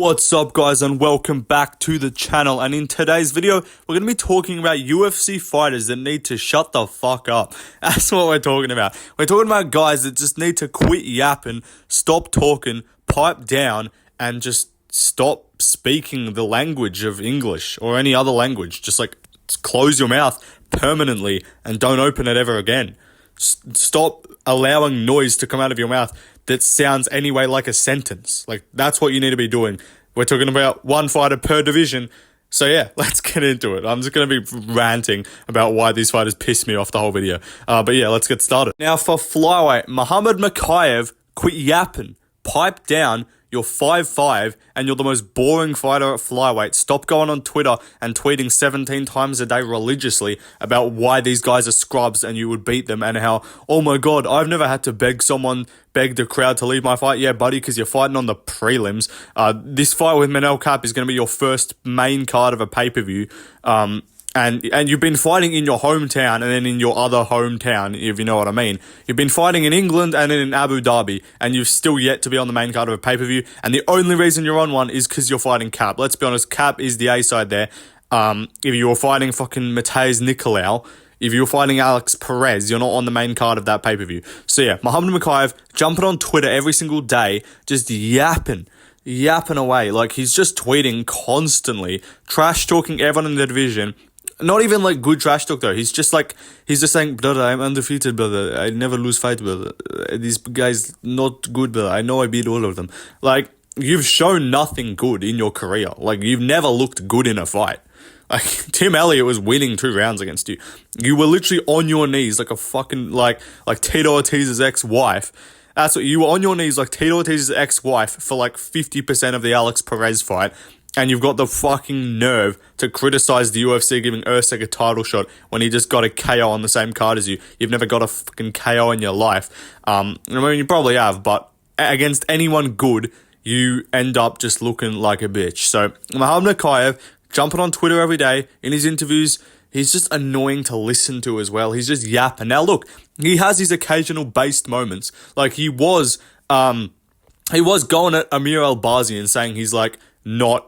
What's up guys, and welcome back to the channel. And in today's video we're going to be talking about UFC fighters that need to shut the fuck up. That's what we're talking about. We're talking about guys that just need to quit yapping, stop talking, pipe down, and just stop speaking the language of English or any other language. Just close your mouth permanently and don't open it ever again. Stop allowing noise to come out of your mouth that sounds anyway like a sentence. That's what you need to be doing. We're talking about one fighter per division. So yeah, let's get into it. I'm just going to be ranting about why these fighters piss me off the whole video. But yeah, let's get started. Now for Flyweight, Muhammad Mokaev, quit yapping. Pipe down. You're 5'5", and you're the most boring fighter at Flyweight. Stop going on Twitter and tweeting 17 times a day religiously about why these guys are scrubs and you would beat them, and how, oh my god, I've never had to beg the crowd to leave my fight. Yeah, buddy, because you're fighting on the prelims. This fight with Manel Kape is going to be your first main card of a pay-per-view. And you've been fighting in your hometown and then in your other hometown, if you know what I mean. You've been fighting in England and then in Abu Dhabi, and you've still yet to be on the main card of a pay-per-view. And the only reason you're on one is because you're fighting Kape. Let's be honest, Kape is the A side there. If you were fighting fucking Mateusz Nicolau, if you're fighting Alex Perez, you're not on the main card of that pay-per-view. So yeah, Muhammad Mokaev jumping on Twitter every single day, just yapping away. He's just tweeting constantly, trash talking everyone in the division. Not even good trash talk though. He's just saying, brother, I'm undefeated, brother. I never lose fight, brother. These guys not good, brother. I know I beat all of them. You've shown nothing good in your career. You've never looked good in a fight. Tim Elliott was winning 2 rounds against you. You were literally on your knees like a fucking, like Tito Ortiz's ex-wife. That's what, you were on your knees like Tito Ortiz's ex-wife for 50% of the Alex Perez fight. And you've got the fucking nerve to criticize the UFC giving Usyk a title shot when he just got a KO on the same card as you. You've never got a fucking KO in your life. I mean, you probably have, but against anyone good, you end up just looking like a bitch. So, Muhammad Mokaev, jumping on Twitter every day, in his interviews, he's just annoying to listen to as well. He's just yapping. Now, look, he has his occasional based moments. He was going at Amir Al-Bazi and saying he's not...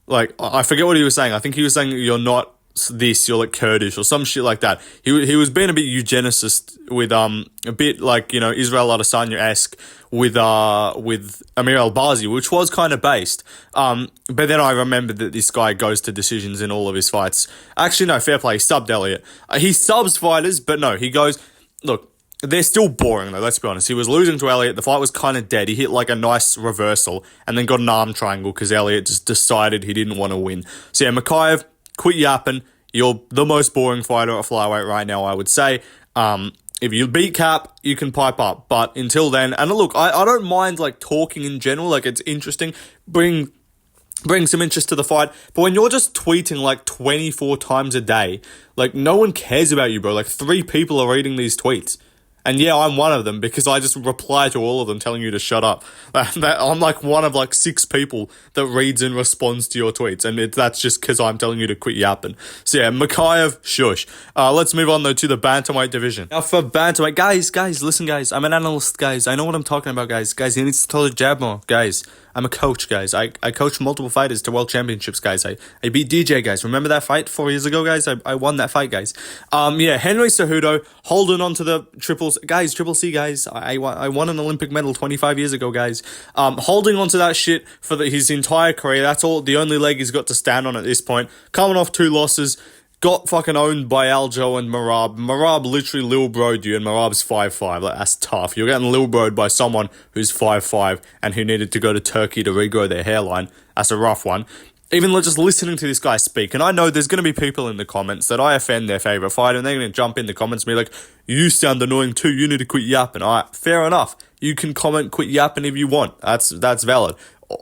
I forget what he was saying. I think he was saying you're not this, you're Kurdish or some shit like that. He was being a bit eugenicist with a bit Israel Adesanya-esque with Amir Al-Bazi, which was kind of based. But then I remembered that this guy goes to decisions in all of his fights. Actually, no, fair play. He subbed Elliott. He subs fighters, but no, he goes, look, they're still boring though, let's be honest. He was losing to Elliott. The fight was kind of dead. He hit a nice reversal and then got an arm triangle because Elliott just decided he didn't want to win. So yeah, Mokaev, quit yapping. You're the most boring fighter at Flyweight right now, I would say. If you beat Kape, you can pipe up. But until then, and look, I don't mind talking in general. It's interesting. Bring some interest to the fight. But when you're just tweeting 24 times a day, no one cares about you, bro. 3 people are reading these tweets. And yeah, I'm one of them because I just reply to all of them telling you to shut up. I'm one of 6 people that reads and responds to your tweets. And that's just because I'm telling you to quit yapping. So yeah, Mokaev, shush. Let's move on though to the Bantamweight division. Now for Bantamweight, guys, listen guys. I'm an analyst, guys. I know what I'm talking about, guys. Guys, he needs to tell the jab more, guys. I'm a coach, guys. I coach multiple fighters to world championships, guys. I beat DJ, guys. Remember that fight 4 years ago, guys? I won that fight, guys. Yeah, Henry Cejudo holding on to the Triple C, guys. I won an Olympic medal 25 years ago, guys. Holding on to that shit for his entire career. That's the only leg he's got to stand on at this point. Coming off 2 losses. Got fucking owned by Aljo and Marab. Marab literally Lil Bro'd you, and Marab's 5'5". That's tough. You're getting Lil Bro'd by someone who's 5'5", and who needed to go to Turkey to regrow their hairline. That's a rough one. Even just listening to this guy speak, and I know there's going to be people in the comments that I offend their favourite fighter, and they're going to jump in the comments and be like, you sound annoying too, you need to quit yapping. Alright, fair enough. You can comment, quit yapping if you want. That's valid.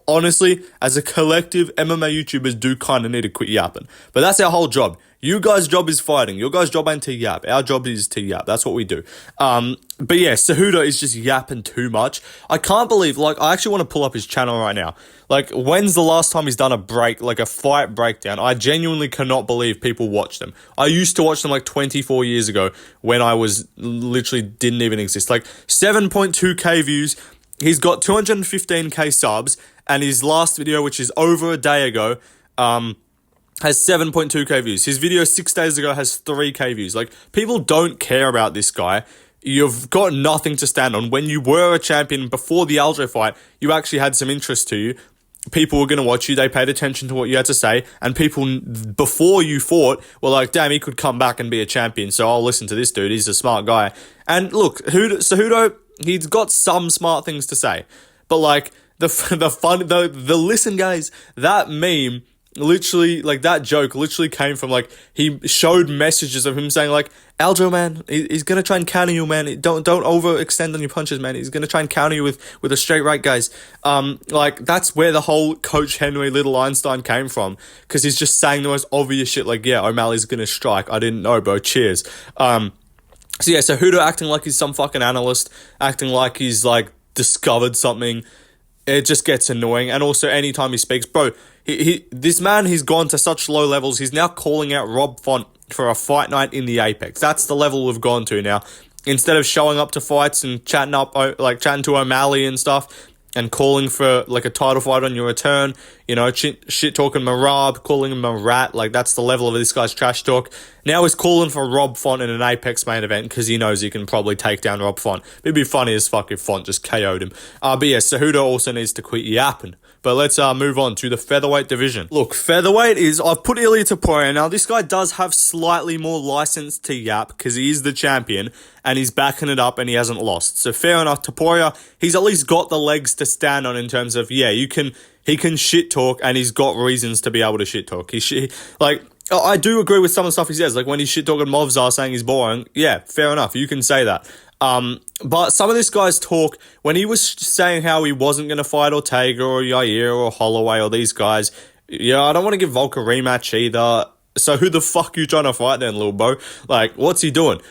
Honestly, as a collective, MMA YouTubers do kind of need to quit yapping. But that's our whole job. You guys' job is fighting. Your guys' job ain't to yap. Our job is to yap. That's what we do. But yeah, Cejudo is just yapping too much. I can't believe, I actually want to pull up his channel right now. When's the last time he's done a break, a fight breakdown? I genuinely cannot believe people watch them. I used to watch them 24 years ago when I was literally didn't even exist. 7.2k views. he's got 215k subs, and his last video, which is over a day ago, has 7.2k views. His video 6 days ago has 3k views. Like, people don't care about this guy. You've got nothing to stand on. When you were a champion before the Aljo fight, you actually had some interest to you. People were going to watch you. They paid attention to what you had to say. And people, before you fought, were like, damn, he could come back and be a champion. So I'll listen to this dude. He's a smart guy. And look, Cejudo, he's got some smart things to say. But like, the listen, guys, that meme literally, like, that joke literally came from, like, he showed messages of him saying, like, Aljo, man, he's gonna try and counter you, man. Don't overextend on your punches, man. He's gonna try and counter you with a straight right, guys. Like, that's where the whole Coach Henry Little Einstein came from, because he's just saying the most obvious shit, like, yeah, O'Malley's gonna strike. I didn't know, bro. Cheers. So Cejudo acting like he's some fucking analyst, acting like he's, like, discovered something. It just gets annoying. And also, anytime he speaks, bro, this man, he's gone to such low levels. He's now calling out Rob Font for a fight night in the Apex. That's the level we've gone to now. Instead of showing up to fights and chatting to O'Malley and stuff, and calling for, like, a title fight on your return, you know, shit talking Marab, calling him a rat, like, that's the level of this guy's trash talk. Now he's calling for Rob Font in an Apex main event, because he knows he can probably take down Rob Font. It'd be funny as fuck if Font just KO'd him. But yeah, Cejudo also needs to quit yapping. But let's move on to the featherweight division. Look, featherweight is, I've put Ilia Topuria. Now, this guy does have slightly more license to yap, because he is the champion, and he's backing it up, and he hasn't lost. So fair enough, Topuria, he's at least got the legs to stand on in terms of, yeah, he can shit talk, and he's got reasons to be able to shit talk. I do agree with some of the stuff he says, like when he's shit talking Movzar saying he's boring. Yeah, fair enough, you can say that. But some of this guy's talk, when he was saying how he wasn't going to fight Ortega or Yair or Holloway or these guys, yeah, I don't want to give Volk a rematch either. So who the fuck you trying to fight then, little bro? Like, what's he doing?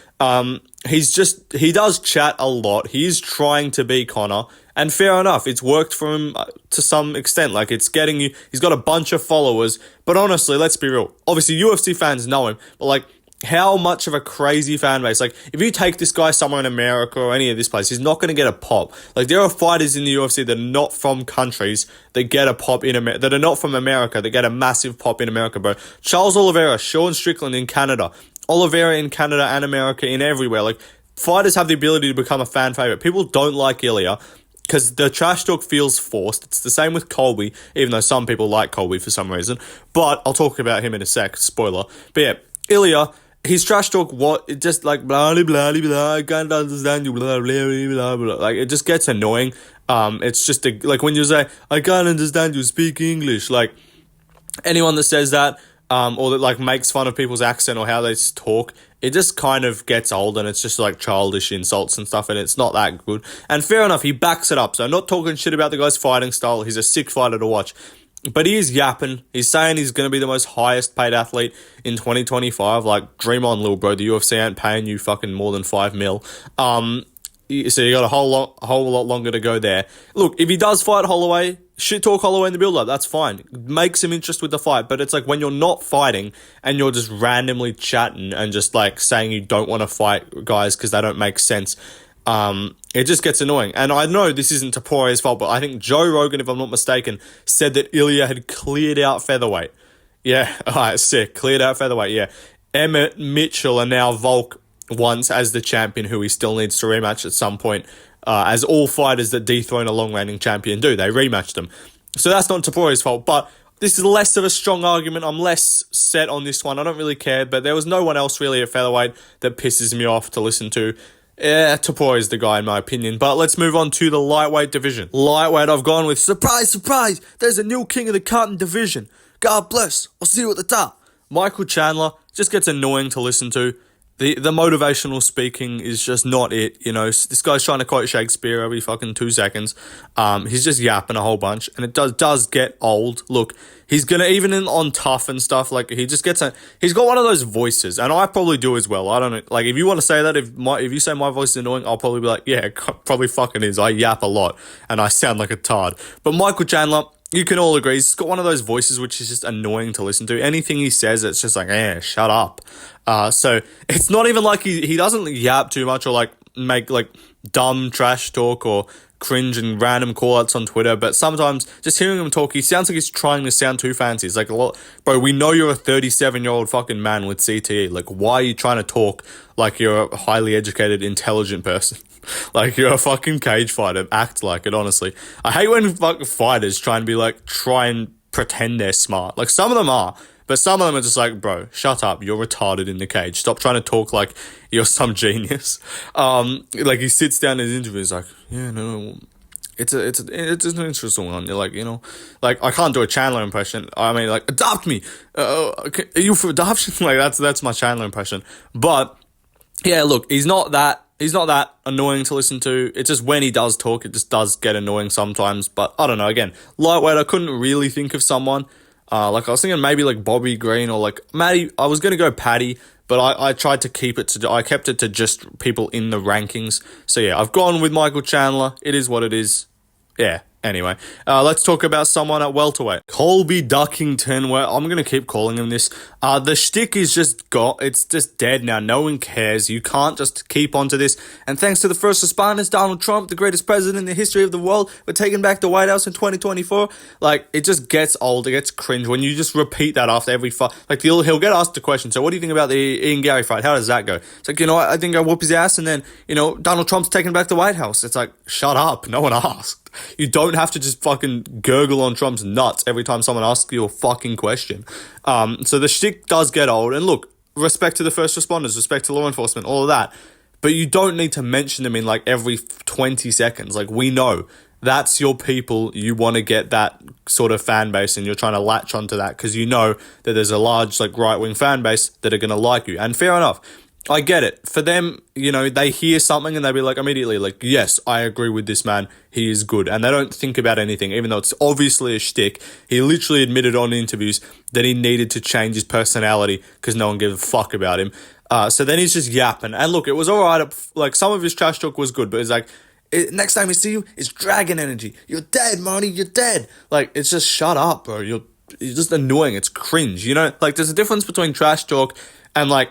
He does chat a lot. He's trying to be Connor. And fair enough, it's worked for him to some extent. Like, it's getting you, he's got a bunch of followers. But honestly, let's be real. Obviously, UFC fans know him. But, like, how much of a crazy fan base? Like, if you take this guy somewhere in America or any of this place, he's not going to get a pop. Like, there are fighters in the UFC that are not from countries that get a pop in America, that are not from America, that get a massive pop in America, bro. Charles Oliveira, Sean Strickland in Canada, Oliveira in Canada and America, in everywhere. Like, fighters have the ability to become a fan favorite. People don't like Ilia because the trash talk feels forced. It's the same with Colby, even though some people like Colby for some reason. But I'll talk about him in a sec, spoiler. But yeah, Ilia, his trash talk, it just like blah blah blah blah. I can't understand you, blah blah blah blah. Like, it just gets annoying. It's just like when you say I can't understand you, speak English. Like, anyone that says that, or that like makes fun of people's accent or how they talk, it just kind of gets old, and it's just like childish insults and stuff, and it's not that good. And fair enough, he backs it up. So I'm not talking shit about the guy's fighting style. He's a sick fighter to watch. But he is yapping. He's saying he's going to be the most highest paid athlete in 2025. Like, dream on, little bro. The UFC ain't paying you fucking more than $5 million. So you got a whole lot longer to go there. Look, if he does fight Holloway, shit talk Holloway in the build-up, that's fine. Make some interest with the fight. But it's like when you're not fighting and you're just randomly chatting and just like saying you don't want to fight guys because they don't make sense. It just gets annoying. And I know this isn't Topuria's fault, but I think Joe Rogan, if I'm not mistaken, said that Ilia had cleared out featherweight. Yeah, alright, sick. Cleared out featherweight, yeah. Emmett, Mitchell, and now Volk once as the champion, who he still needs to rematch at some point, as all fighters that dethrone a long-reigning champion do. They rematch them. So that's not Topuria's fault, but this is less of a strong argument. I'm less set on this one. I don't really care, but there was no one else really at featherweight that pisses me off to listen to. Yeah, Topuria is the guy in my opinion. But let's move on to the lightweight division. Lightweight, I've gone with surprise, surprise. There's a new king of the carton division. God bless. I'll see you at the top. Michael Chandler just gets annoying to listen to. The motivational speaking is just not it, you know. This guy's trying to quote Shakespeare every fucking 2 seconds. He's just yapping a whole bunch, and it does get old. Look, he's gonna, even on Tough and stuff, like, he's got one of those voices, and I probably do as well. I don't know, like, if you want to say that, if you say my voice is annoying, I'll probably be like, yeah, it probably fucking is. I yap a lot, and I sound like a tard. But Michael Chandler, you can all agree, he's got one of those voices which is just annoying to listen to. Anything he says, it's just like, shut up. So it's not even like he doesn't yap too much or like make like dumb trash talk or cringe and random call-outs on Twitter, but sometimes just hearing him talk, he sounds like he's trying to sound too fancy. It's like, a lot, bro, we know you're a 37-year-old fucking man with CTE. Like, why are you trying to talk like you're a highly educated, intelligent person? Like, you're a fucking cage fighter. Act like it, honestly. I hate when fucking fighters try and pretend they're smart. Like, some of them are, but some of them are just like, bro, shut up. You're retarded in the cage. Stop trying to talk like you're some genius. Like, he sits down in his interview. He's like, yeah, no, it's an interesting one. You're like, like, I can't do a Chandler impression. I mean, like, adopt me. Are you for adoption? Like, that's my Chandler impression. But yeah, look, he's not that annoying to listen to. It's just when he does talk, it just does get annoying sometimes. But I don't know. Again, lightweight, I couldn't really think of someone. Like, I was thinking maybe like Bobby Green or like Matty. I was going to go Paddy, but I tried to I kept it to just people in the rankings. So yeah, I've gone with Michael Chandler. It is what it is. Yeah. Anyway, let's talk about someone at welterweight. Colby Duckington, where I'm going to keep calling him this. The shtick is it's just dead now. No one cares. You can't just keep onto this. And thanks to the first responders, Donald Trump, the greatest president in the history of the world, we're taking back the White House in 2024. Like, it just gets old. It gets cringe when you just repeat that after every fight. Like, he'll get asked the question, so what do you think about the Ian Gary fight? How does that go? It's like, I think I whoop his ass, and then, Donald Trump's taking back the White House. It's like, shut up. No one asked. You don't have to just fucking gurgle on Trump's nuts every time someone asks you a fucking question. So the shtick does get old. And look, respect to the first responders, respect to law enforcement, all of that. But you don't need to mention them in like every 20 seconds. Like, we know that's your people. You want to get that sort of fan base, and you're trying to latch onto that because you know that there's a large like right-wing fan base that are going to like you. And fair enough. I get it. For them, they hear something and they be like immediately like, yes, I agree with this man. He is good. And they don't think about anything, even though it's obviously a shtick. He literally admitted on interviews that he needed to change his personality because no one gave a fuck about him. So then he's just yapping. And look, it was all right. Like, some of his trash talk was good, but it's like, next time we see you, it's dragon energy. You're dead, Marty. You're dead. Like, it's just shut up, bro. You're just annoying. It's cringe. Like, there's a difference between trash talk and like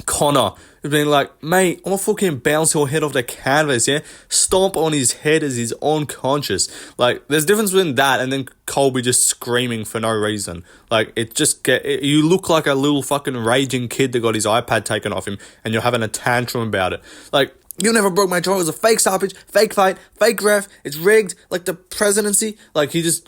Connor being like, mate, I'm gonna fucking bounce your head off the canvas, yeah? Stomp on his head as he's unconscious. Like, there's a difference between that and then Colby just screaming for no reason. Like, you look like a little fucking raging kid that got his iPad taken off him and you're having a tantrum about it. Like, you never broke my jaw. It was a fake stoppage, fake fight, fake ref. It's rigged, like the presidency. Like, he's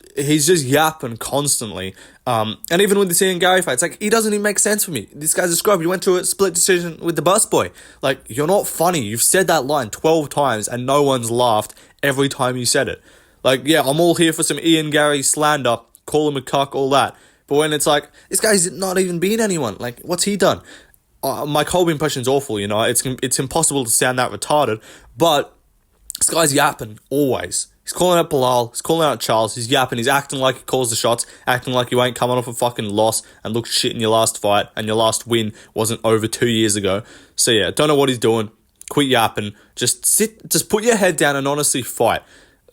just yapping constantly. And even with the Ian Gary fight, it's like, he doesn't even make sense for me. This guy's a scrub. You went to a split decision with the busboy. Like, you're not funny. You've said that line 12 times and no one's laughed every time you said it. Like, yeah, I'm all here for some Ian Gary slander, call him a cuck, all that. But when it's like, this guy's not even beat anyone. Like, what's he done? My Colby impression's awful, It's impossible to sound that retarded, but this guy's yapping, always. He's calling out Bilal, he's calling out Charles, he's yapping, he's acting like he calls the shots, acting like you ain't coming off a fucking loss and looked shit in your last fight, and your last win wasn't over 2 years ago. So yeah, don't know what he's doing. Quit yapping. Just put your head down and honestly fight.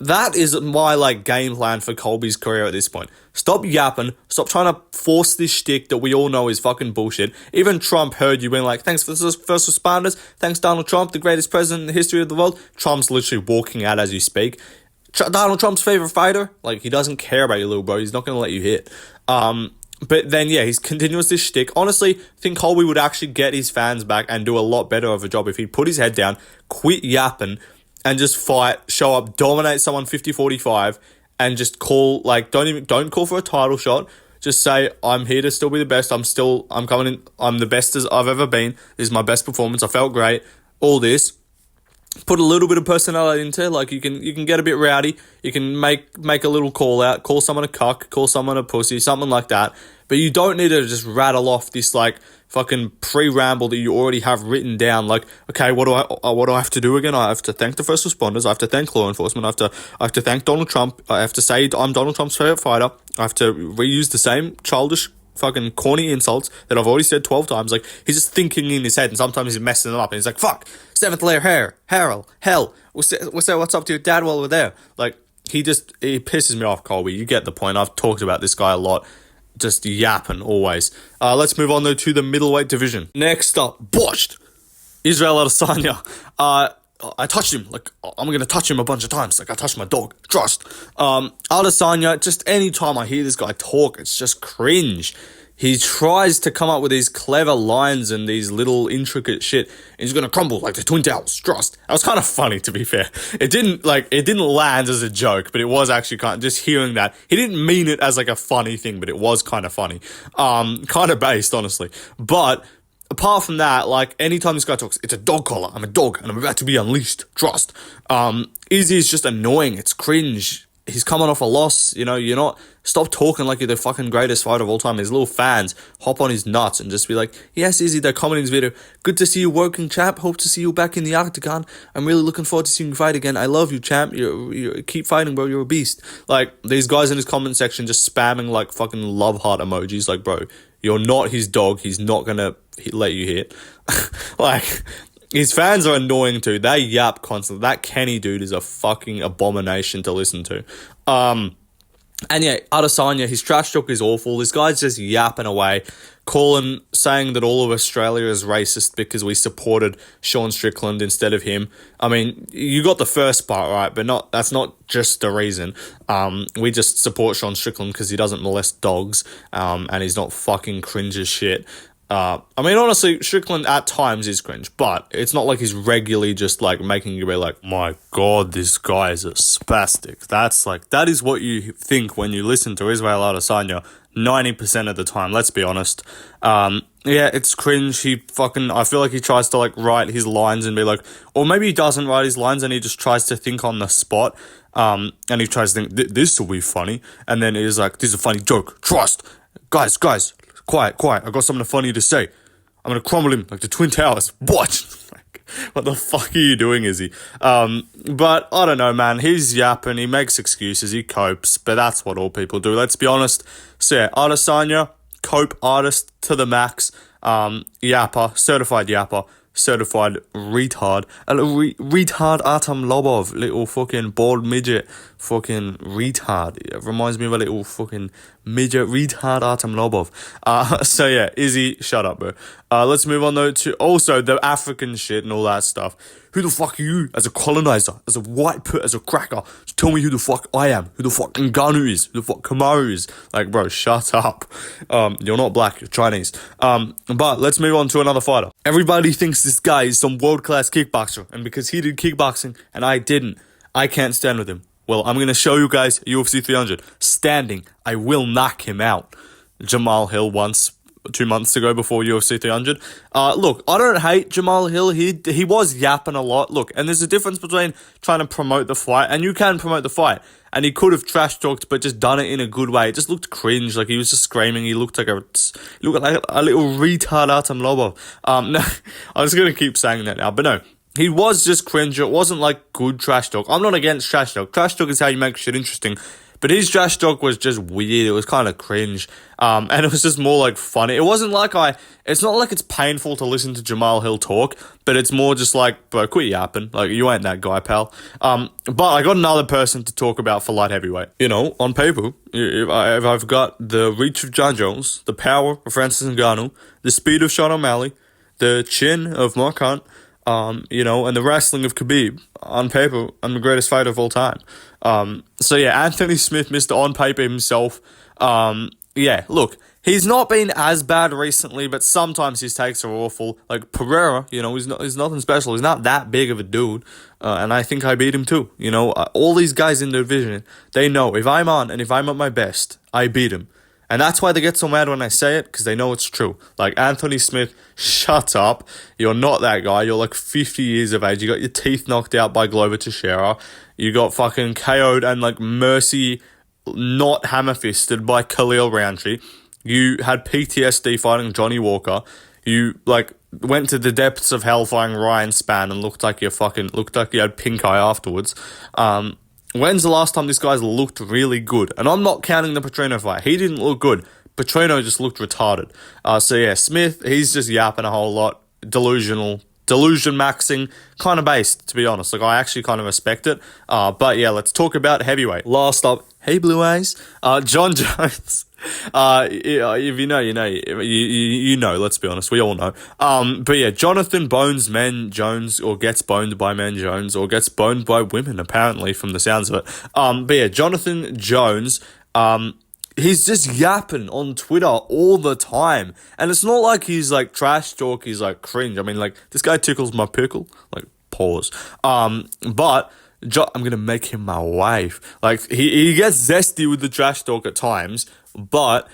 That is my, game plan for Colby's career at this point. Stop yapping. Stop trying to force this shtick that we all know is fucking bullshit. Even Trump heard you being like, thanks for the first responders. Thanks, Donald Trump, the greatest president in the history of the world. Trump's literally walking out as you speak. Donald Trump's favorite fighter. Like, he doesn't care about you, little bro. He's not going to let you hit. But then, yeah, he's continuous this shtick. Honestly, I think Colby would actually get his fans back and do a lot better of a job if he put his head down, quit yapping, and just fight, show up, dominate someone 50-45, and just call, don't call for a title shot. Just say, I'm here to still be the best. I'm coming in. I'm the best as I've ever been. This is my best performance. I felt great. All this. Put a little bit of personality into it. Like, you can get a bit rowdy. You can make a little call out. Call someone a cuck. Call someone a pussy. Something like that. But you don't need to just rattle off this, fucking pre-ramble that you already have written down. Like, okay, what do I have to do again? I have to thank the first responders. I have to thank law enforcement. I have to thank Donald Trump. I have to say I'm Donald Trump's favorite fighter. I have to reuse the same childish fucking corny insults that I've already said 12 times. Like, he's just thinking in his head, and sometimes he's messing them up, and he's like, fuck, 7th layer hair, hell, we'll say what's up to your dad while we're there. Like, he pisses me off, Colby. You get the point. I've talked about this guy a lot. Just yapping always. Let's move on though to the middleweight division. Next up, botched. Israel Adesanya, I touched him, like, I'm gonna touch him a bunch of times, like, I touched my dog, trust. Adesanya, just anytime I hear this guy talk, it's just cringe. He tries to come up with these clever lines and these little intricate shit, and he's gonna crumble like the Twin Towers, trust. That was kind of funny, to be fair. It didn't land as a joke, but it was actually kind of, just hearing that, he didn't mean it as like a funny thing, but it was kind of funny. Kind of based, honestly. But apart from that, like, anytime this guy talks, it's a dog collar, I'm a dog, and I'm about to be unleashed, trust. Izzy is just annoying, it's cringe. He's coming off a loss, stop talking like you're the fucking greatest fighter of all time. His little fans hop on his nuts and just be like, yes, Izzy, they're commenting this video. Good to see you working, champ. Hope to see you back in the octagon. I'm really looking forward to seeing you fight again. I love you, champ. You keep fighting, bro. You're a beast. Like, these guys in his comment section just spamming like fucking love heart emojis. Like, bro, you're not his dog. He's not gonna let you hit. Like, his fans are annoying too. They yap constantly. That Kenny dude is a fucking abomination to listen to. And yeah, Adesanya, his trash talk is awful. This guy's just yapping away, saying that all of Australia is racist because we supported Sean Strickland instead of him. I mean, you got the first part right, but that's not just the reason. We just support Sean Strickland because he doesn't molest dogs, and he's not fucking cringe as shit. I mean, honestly, Strickland at times is cringe, but it's not like he's regularly just like making you be like, my god, this guy is a spastic. That is what you think when you listen to Israel Adesanya 90% of the time, let's be honest. Yeah, it's cringe. I feel like he tries to like write his lines and be like, or maybe he doesn't write his lines and he just tries to think on the spot. And he tries to think, this will be funny. And then he's like, this is a funny joke. Trust. Guys. Quiet. I got something funny to say. I'm gonna crumble him like the Twin Towers. What? What the fuck are you doing, Izzy? But I don't know, man. He's yapping. He makes excuses. He copes. But that's what all people do. Let's be honest. So yeah, Adesanya, cope artist to the max. Yapper, certified retard. A little retard Artem Lobov, little fucking bald midget, fucking retard. It reminds me of a little fucking midget retard Artem Lobov. So yeah, Izzy, shut up, bro. Let's move on though to also the African shit and all that stuff. Who the fuck are you as a colonizer, as a white put, as a cracker? Just tell me who the fuck I am, who the fuck Ngannou is, who the fuck Kamaru is. Like, bro, shut up. You're not black, you're Chinese. But let's move on to another fighter. Everybody thinks this guy is some world-class kickboxer, and because he did kickboxing and I didn't, I can't stand with him. Well, I'm going to show you guys UFC 300. Standing, I will knock him out. Jamal Hill 2 months ago before UFC 300. Look, I don't hate Jamal Hill. He was yapping a lot. Look, and there's a difference between trying to promote the fight, and you can promote the fight. And he could have trash talked, but just done it in a good way. It just looked cringe. Like, he was just screaming. He looked like a little retard Artem Lobov. No, I'm just going to keep saying that now. But no, he was just cringe. It wasn't like good trash talk. I'm not against trash talk. Trash talk is how you make shit interesting. But his trash talk was just weird. It was kind of cringe. And it was just more like funny. It wasn't like it's not like it's painful to listen to Jamal Hill talk, but it's more just like, bro, quit yapping. Like, you ain't that guy, pal. But I got another person to talk about for light heavyweight. On paper, if I've got the reach of John Jones, the power of Francis Ngannou, the speed of Sean O'Malley, the chin of Mark Hunt, and the wrestling of Khabib. On paper, I'm the greatest fighter of all time. So yeah, Anthony Smith, Mr. On Paper himself. Yeah, look, he's not been as bad recently, but sometimes his takes are awful. Like Pereira, he's nothing special. He's not that big of a dude. And I think I beat him too. All these guys in the division, they know if I'm on and if I'm at my best, I beat him. And that's why they get so mad when I say it, because they know it's true. Like, Anthony Smith, shut up. You're not that guy. You're like 50 years of age. You got your teeth knocked out by Glover Teixeira. You got fucking KO'd and like mercy not hammer-fisted by Khalil Roundtree. You had PTSD fighting Johnny Walker. You like went to the depths of hell fighting Ryan Spann and looked like you had pink eye afterwards. When's the last time this guy's looked really good? And I'm not counting the Petrino fight. He didn't look good. Petrino just looked retarded. So yeah, Smith, he's just yapping a whole lot. Delusional. delusion maxing kind of based, to be honest. Like, I actually kind of respect it. But yeah, let's talk about heavyweight. Last up, hey Blue Eyes, John Jones. If you know, you know, you know, let's be honest, we all know. But yeah, Jonathan Bones Men Jones, or gets boned by men Jones, or gets boned by women, apparently, from the sounds of it. But yeah, Jonathan Jones, he's just yapping on Twitter all the time. And it's not like he's like trash talk, he's like cringe. I mean, like, this guy tickles my pickle. Like, pause. But I'm gonna make him my wife. Like, he gets zesty with the trash talk at times, but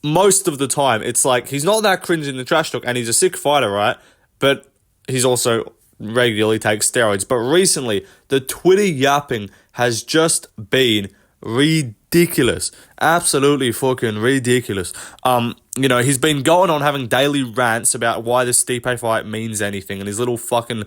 most of the time it's like he's not that cringe in the trash talk, and he's a sick fighter, right? But he's also regularly takes steroids. But recently, the Twitter yapping has just been ridiculous. Absolutely fucking ridiculous. You know, he's been going on having daily rants about why the Stipe fight means anything, and his little fucking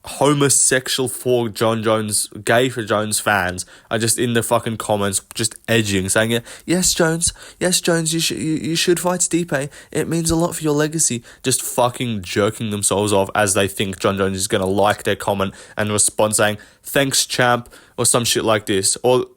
homosexual for John Jones, gay for Jones fans are just in the fucking comments just edging, saying, yes Jones, you should fight Stipe, it means a lot for your legacy, just fucking jerking themselves off as they think John Jones is gonna like their comment and respond saying, thanks champ, or some shit like this, or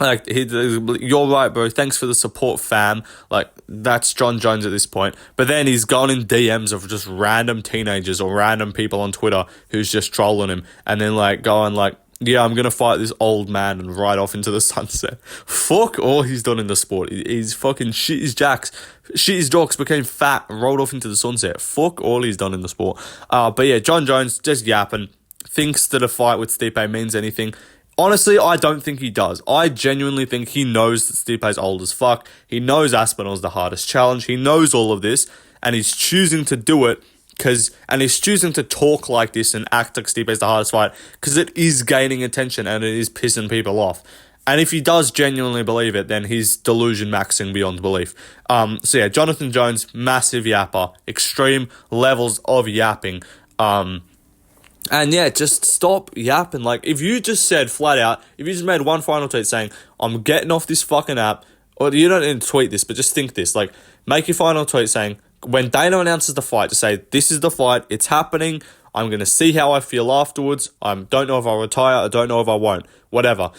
like, you're right, bro, thanks for the support, fam. Like, that's John Jones at this point. But then he's gone in DMs of just random teenagers or random people on Twitter who's just trolling him, and then like going like, yeah, I'm gonna fight this old man, and ride off into the sunset. Fuck all he's done in the sport. He's fucking shit his jacks, shit his jocks, became fat, rolled off into the sunset. Fuck all he's done in the sport. But yeah, John Jones just yapping, thinks that a fight with Stipe means anything. Honestly, I don't think he does. I genuinely think he knows that Stipe's old as fuck. He knows Aspinall's the hardest challenge. He knows all of this, and he's choosing to do it and he's choosing to talk like this and act like Stipe's the hardest fight because it is gaining attention and it is pissing people off. And if he does genuinely believe it, then he's delusion maxing beyond belief. So yeah, Jonathan Jones, massive yapper, extreme levels of yapping. And yeah, just stop yapping. Like, if you just said flat out, if you just made one final tweet saying, I'm getting off this fucking app, or you don't need to tweet this, but just think this, like, make your final tweet saying, when Dana announces the fight, to say, this is the fight, it's happening, I'm going to see how I feel afterwards, I don't know if I'll retire, I don't know if I won't, whatever.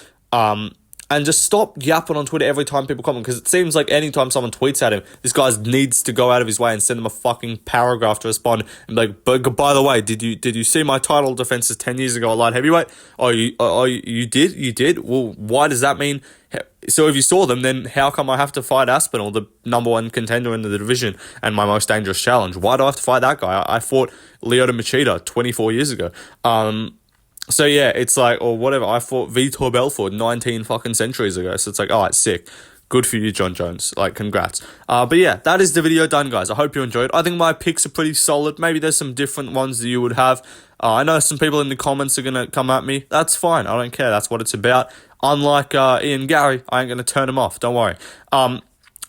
And just stop yapping on Twitter every time people comment, because it seems like anytime someone tweets at him, this guy needs to go out of his way and send them a fucking paragraph to respond and be like, but by the way, did you see my title defenses 10 years ago at light heavyweight? You did? Well, why does that mean? So if you saw them, then how come I have to fight Aspinall, the number one contender in the division and my most dangerous challenge? Why do I have to fight that guy? I fought Lyoto Machida 24 years ago. So yeah, it's like, or whatever, I fought Vitor Belfort 19 fucking centuries ago. So it's like, alright, sick. Good for you, John Jones. Like, congrats. But yeah, that is the video done, guys. I hope you enjoyed. I think my picks are pretty solid. Maybe there's some different ones that you would have. I know some people in the comments are going to come at me. That's fine. I don't care. That's what it's about. Unlike Ian Gary, I ain't going to turn him off. Don't worry.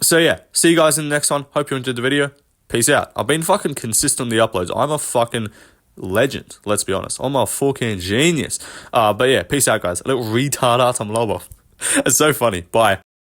So yeah, see you guys in the next one. Hope you enjoyed the video. Peace out. I've been fucking consistent on the uploads. I'm a fucking legend, let's be honest. I'm a fucking genius. But yeah, peace out, guys. A little retard art, I'm lower. It's so funny. Bye.